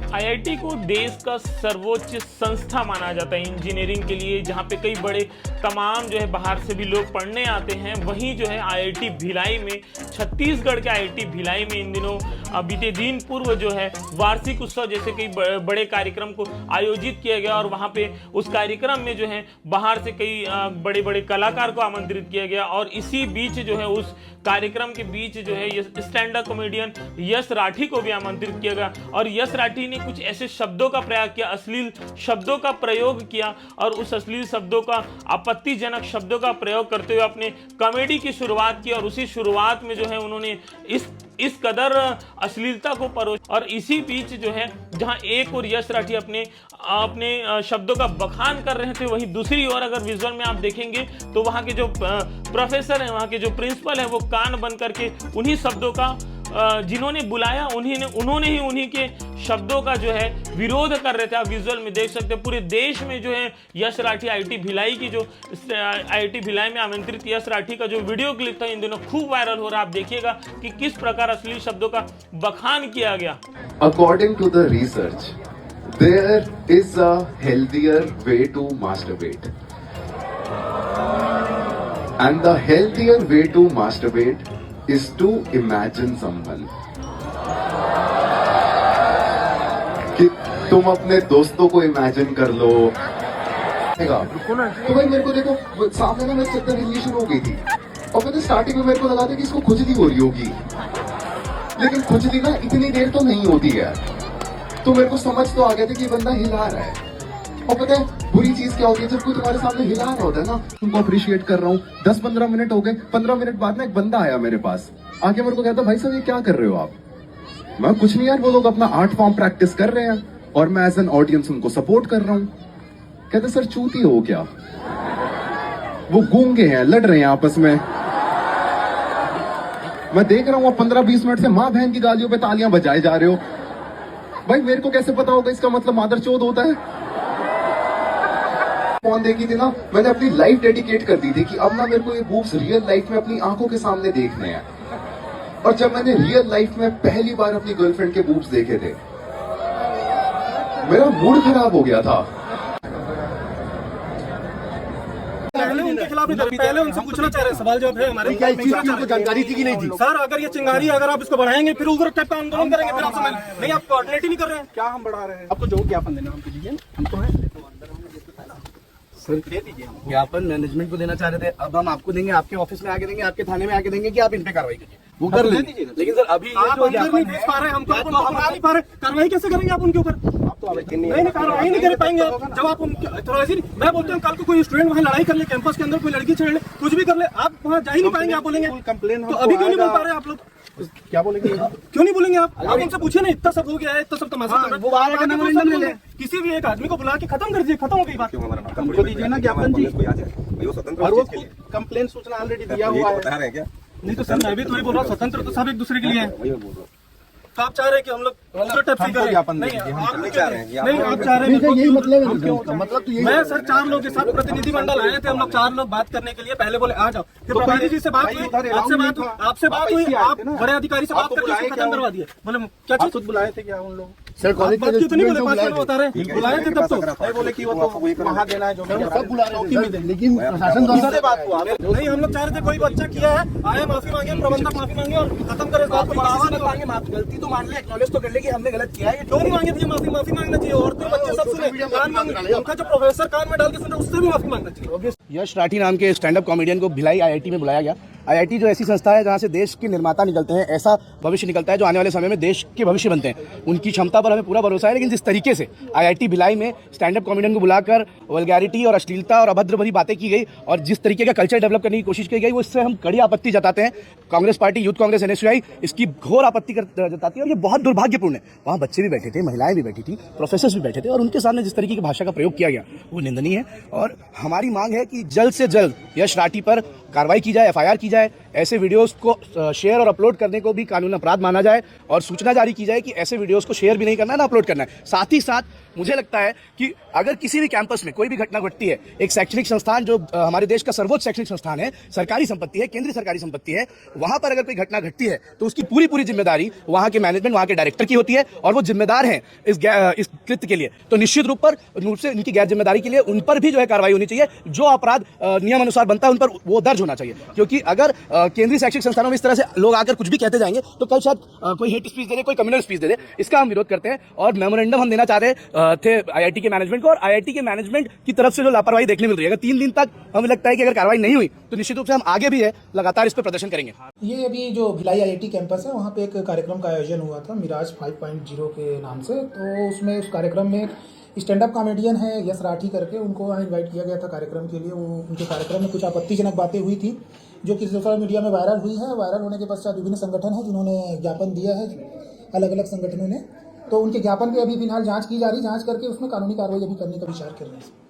IIT को देश का सर्वोच्च संस्था माना जाता है इंजीनियरिंग के लिए, जहाँ पे कई बड़े तमाम जो है बाहर से भी लोग पढ़ने आते हैं। वहीं जो है आईआईटी भिलाई में, छत्तीसगढ़ के आईआईटी भिलाई में इन दिनों बीते दिन पूर्व जो है वार्षिक उत्सव जैसे कई बड़े कार्यक्रम को आयोजित किया गया और वहाँ पे उस कार्यक्रम में जो है बाहर से कई बड़े बड़े कलाकार को आमंत्रित किया गया। और इसी बीच जो है उस कार्यक्रम के बीच जो है स्टैंड अप कॉमेडियन यश राठी को भी आमंत्रित किया गया और यश राठी ने कुछ ऐसे शब्दों का प्रयोग किया, अश्लील शब्दों का प्रयोग किया और उस अश्लील शब्दों का, आपत्तिजनक शब्दों का प्रयोग करते हुए अपने कॉमेडी की शुरुआत की। और उसी शुरुआत में जो है उन्होंने इस कदर अश्लीलता को परोसा। और इसी बीच जो है जहां एक और यश राठी अपने शब्दों का बखान कर रहे थे, वहीं दूसरी ओर अगर विजुअल में आप देखेंगे तो वहां के जो प्रोफेसर हैं, वहां के जो प्रिंसिपल हैं, वो कान बंद करके उन्हीं शब्दों का जिन्होंने बुलाया उन्होंने ही उन्हीं के शब्दों का जो है विरोध कर रहे थे। आप विजुअल में देख सकते हैं पूरे देश में जो है यश राठी आईआईटी भिलाई की जो आईआईटी भिलाई में आमंत्रित यश राठी का जो वीडियो क्लिप था इन दिनों खूब वायरल हो रहा है। आप देखिएगा कि किस प्रकार अश्लील शब्दों का बखान किया गया। According to the research, there is a healthier way to masturbate. And the healthier way to masturbate is to imagine someone. कि तुम अपने दोस्तों को इमेजिन कर लो। तो भाई मेरे को देखो सामने ना मेरे चक्कर रिलेशन हो गई थी और मैंने स्टार्टिंग में मेरे को लगा था कि इसको खुजली हो रही होगी, लेकिन खुजली ना इतनी देर तो नहीं होती है। तो मेरे को समझ तो आ गया था कि बंदा हिला रहा है। और पता है बुरी चीज क्या होती है, जब कोई तुम्हारे सामने हिला रहा होता है ना, तुमको अप्रिशिएट कर रहा हूँ, 10-15 मिनट हो गए, 15 मिनट बाद ना एक बंदा आया मेरे पास, आके मेरे को कहता भाई साहब ये क्या कर रहे हो आप? मैं कुछ नहीं यार, वो लोग अपना आर्ट फॉर्म प्रैक्टिस कर रहे हैं और मैं एज एन ऑडियंस उनको सपोर्ट कर रहा हूँ। कहते सर चूती हो क्या? वो गूंगे हैं, लड़ रहे हैं आपस में। मैं देख रहा हूँ 15-20 मिनट से माँ बहन की गालियों पे तालियां बजाए जा रहे हो। भाई मेरे को कैसे पता होगा इसका मतलब मादर चोद होता है? फोन देखी थी ना, मैंने अपनी लाइफ डेडिकेट कर दी थी कि अब ना मेरे को ये बूब्स रियल लाइफ में अपनी आंखों के सामने देखने हैं। और जब मैंने रियल लाइफ में पहली बार अपनी गर्लफ्रेंड के बूब्स देखे थे, मेरा मूड खराब हो गया था। उनके खिलाफ पहले उनसे पूछना चाह रहे हैं, सवाल जवाब है हमारे। क्या इस चीज की उनको जानकारी थी कि नहीं थी? सर अगर ये चिंगारी अगर आप इसको बढ़ाएंगे फिर उधर टाइप का आंदोलन करेंगे, फिर आप समझ नहीं, आप कोऑर्डिनेट ही नहीं कर रहे हैं। क्या हम बढ़ा रहे हैं? आपको जो ज्ञापन देना हम दीजिए, हम तो है सर, दे दीजिए। ज्ञापन मैनेजमेंट को देना चाह रहे थे, अब हम आपको देंगे, आपके ऑफिस में आके देंगे, आपके थाने में आके देंगे कि आप इन पे कार्रवाई करिए, वो कर लेंगे। लेकिन सर अभी आप अंदर नहीं भेज पा रहे, हमको आप बना नहीं पा रहे, कार्रवाई कैसे करेंगे आप उनके ऊपर? नहीं कार्रवाई नहीं कर पाएंगे जब आप मैं बोलता हूँ कल को कोई स्टूडेंट वहाँ लड़ाई कर ले, कैंपस के अंदर कोई लड़की छेड़ ले, कुछ भी कर ले, आप वहाँ जा ही नहीं पाएंगे। आप बोलेंगे कंप्लेन, तो अभी क्यों नहीं बोल पा रहे आप लोग? क्या बोलेंगे? क्यों नहीं बोलेंगे आप उनसे पूछिए ना, इतना सब हो गया है, इतना सब तमाशा कर रहा है। किसी भी एक आदमी को बुला के खत्म कर दीजिए, खत्म हो गई बात। हमको दीजिए ना ज्ञापन जी, और वो कंप्लेन सूचना ऑलरेडी दिया हुआ है। नहीं तो सर मैं भी तो ही बोल रहा हूँ, स्वतंत्र तो सब एक दूसरे के लिए है। तो आप चाह रहे हैं कि हम लोग दूसरे टाइप से करें? नहीं आप नहीं चाह रहे हैं, नहीं आप चाह रहे हैं, यही मतलब है। मैं सर 4 लोगों के साथ प्रतिनिधि मंडल आए थे, हम लोग 4 लोग बात करने के लिए, पहले बोले आ जाओ, फिर प्रभारी जी से बात हुई, आपसे बात हुई, आप बड़े अधिकारी से बात करके खत्म करवा दिए। बोले क्या चीज बुलाए थे क्या उन लोग? सर कॉलेज में क्यों नहीं बोले? 5 मिनट बता रहे हैं, बुलाए थे तब तो बोले कि वो तो वहाँ देना है, जो सब बुला रहे हैं, लेकिन प्रशासन द्वारा से बात हुआ नहीं। हम लोग चाह रहे थे कोई बच्चा किया है, आए माफी मांगे, प्रबंधक माफी मांगे और खत्म करे बात को। बढ़ावा नहीं मांगे, गलती तो मान ले, एक्नॉलेज तो कर ले कि हमने गलत किया है। क्यों नहीं मांगे थे? माफी मांगना चाहिए। और तो बच्चे सब सुने, कान मांगे, उनका जो प्रोफेसर कान में डाल के सुने, उससे भी माफी मांगना चाहिए। यश राठी नाम के स्टैंड अप कॉमेडियन को भिलाई आईआईटी में बुलाया गया। आईआईटी जो ऐसी संस्था है जहां से देश के निर्माता निकलते हैं, ऐसा भविष्य निकलता है जो आने वाले समय में देश के भविष्य बनते हैं। उनकी क्षमता पर हमें पूरा भरोसा है, लेकिन जिस तरीके से आईआईटी भिलाई में स्टैंड अप कॉमेडियन को बुलाकर वल्गैरिटी और अश्लीलता और अभद्र भरी बातें की गई और जिस तरीके का कल्चर डेवलप करने की कोशिश की गई, वो इससे हम कड़ी आपत्ति जताते हैं। Congress party, youth Congress, NSUI इसकी घोर आपत्ति जताती है और ये बहुत दुर्भाग्यपूर्ण है। वहाँ बच्चे भी बैठे थे, महिलाएं भी बैठी थी, प्रोफेसर्स भी बैठे थे और उनके सामने जिस तरीके की भाषा का प्रयोग किया गया वो निंदनीय है। और हमारी मांग है कि जल्द से जल्द यश राठी पर कार्रवाई की जाए, एफआईआर की जाए, ऐसे वीडियोस को शेयर और अपलोड करने को भी कानून अपराध माना जाए और सूचना जारी की जाए कि ऐसे वीडियोस को शेयर भी नहीं करना है ना अपलोड करना है। साथ ही साथ मुझे लगता है कि अगर किसी भी कैंपस में कोई भी घटना घटती है, एक शैक्षणिक संस्थान जो हमारे देश का सर्वोच्च शैक्षणिक संस्थान है, सरकारी संपत्ति है, केंद्रीय सरकारी संपत्ति है, वहां पर अगर कोई घटना घटती है तो उसकी पूरी जिम्मेदारी वहां के मैनेजमेंट, वहां के डायरेक्टर की होती है और वो जिम्मेदार हैं इस कृत्य के लिए। तो निश्चित रूप से इनकी गैर जिम्मेदारी के लिए उन पर भी जो है कार्रवाई होनी चाहिए। जो अपराध नियम अनुसार बनता है उन पर वो दर्ज होना चाहिए, क्योंकि अगर केंद्रीय शैक्षिक संस्थानों में इस तरह से लोग आकर कुछ भी कहते जाएंगे तो कल शायद कोई हेट स्पीच दे दे, कोई कम्युनल स्पीच दे दे। इसका हम विरोध करते हैं और मेमोरेंडम हम देना चाह रहे थे आईआईटी के मैनेजमेंट को, और आईआईटी के मैनेजमेंट की तरफ से जो लापरवाही देखने मिल रही है, अगर 3 दिन तक हमें लगता है कि अगर कार्रवाई नहीं हुई तो निश्चित रूप से हम आगे भी है लगातार इस पर प्रदर्शन करेंगे। ये अभी जो भिलाई आईआईटी कैंपस है वहाँ पे एक कार्यक्रम का आयोजन हुआ था मिराज 5.0 के नाम से। तो उसमें उस कार्यक्रम में स्टैंड अप कॉमेडियन है यश राठी करके, उनको इनवाइट किया गया था कार्यक्रम के लिए। वो उनके कार्यक्रम में कुछ आपत्तिजनक बातें हुई थी जो कि सोशल मीडिया में वायरल हुई है। वायरल होने के पश्चात विभिन्न संगठन हैं जिन्होंने ज्ञापन दिया है, अलग अलग संगठनों ने। तो उनके ज्ञापन पे अभी फिलहाल जांच की जा रही है, जांच करके उसमें कानूनी कार्रवाई अभी करने का विचार कर रहे हैं।